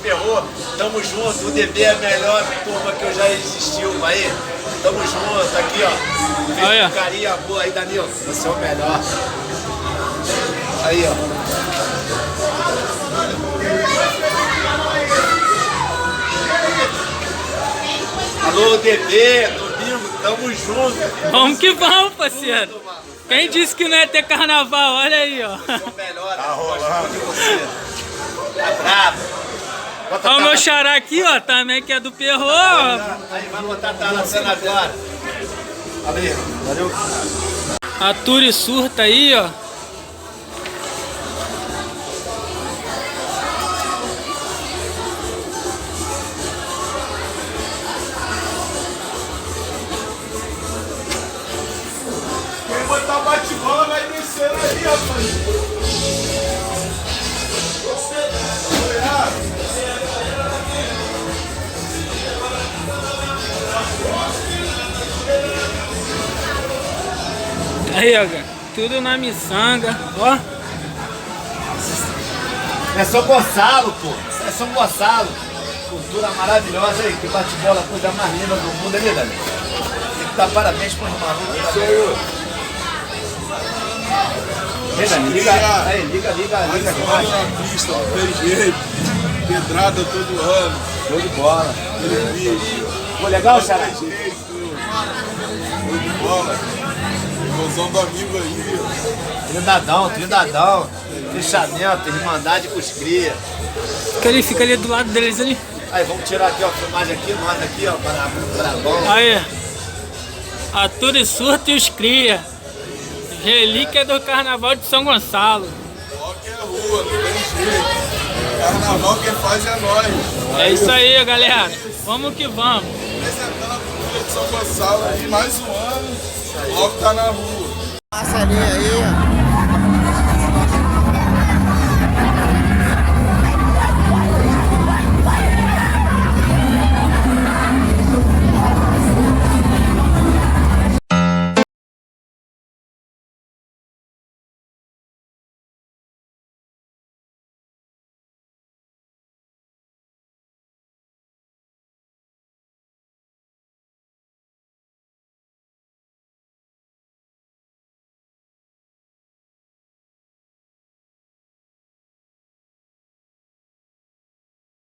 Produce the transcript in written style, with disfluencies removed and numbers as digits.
Perrô, tamo junto, o DB é a melhor turma que eu já existiu, aí, tamo junto, aqui ó, fez um carinha boa aí, Danilo, você é o melhor, aí ó. Alô, DB, domingo, tamo junto. Vamos que vamos, parceiro. Quem disse que não ia ter carnaval? Olha aí, ó. Você é o melhor, tá rolando de você. Tá bravo. Olha o meu xará aqui, ó, também, que é do Perrô. Aí, vai botar tá lançando agora. Valeu, valeu. A Turi surta aí, ó. Quem botar bate-bola vai descer aí, rapaz. Aí, ó, cara. Tudo na miçanga, ó. É São Gonçalo, pô. É São Gonçalo. Cultura maravilhosa aí. Que bate-bola, coisa mais linda do mundo, é verdade. Tem que dar parabéns para os malucos. Isso aí, liga aí, liga demais. Na pista, não tem jeito. Pedrada todo ano. Show de bola. Ficou legal, Xará? Show de bola. Irmãozão do amigo aí. Trindadão. Fechamento, irmandade com os cria. Fica ali do lado deles ali. Aí, vamos tirar aqui, ó, filmagem aqui, nós aqui, ó, para bom. Aí. A Turi surta e os cria. Relíquia do Carnaval de São Gonçalo. Rock é rua, não tem jeito. Carnaval quem faz é nós. É isso aí, galera. Vamos que vamos. Representando a cultura de São Gonçalo aí, mais um ano. Logo tá na rua. Passa ali aí, ó.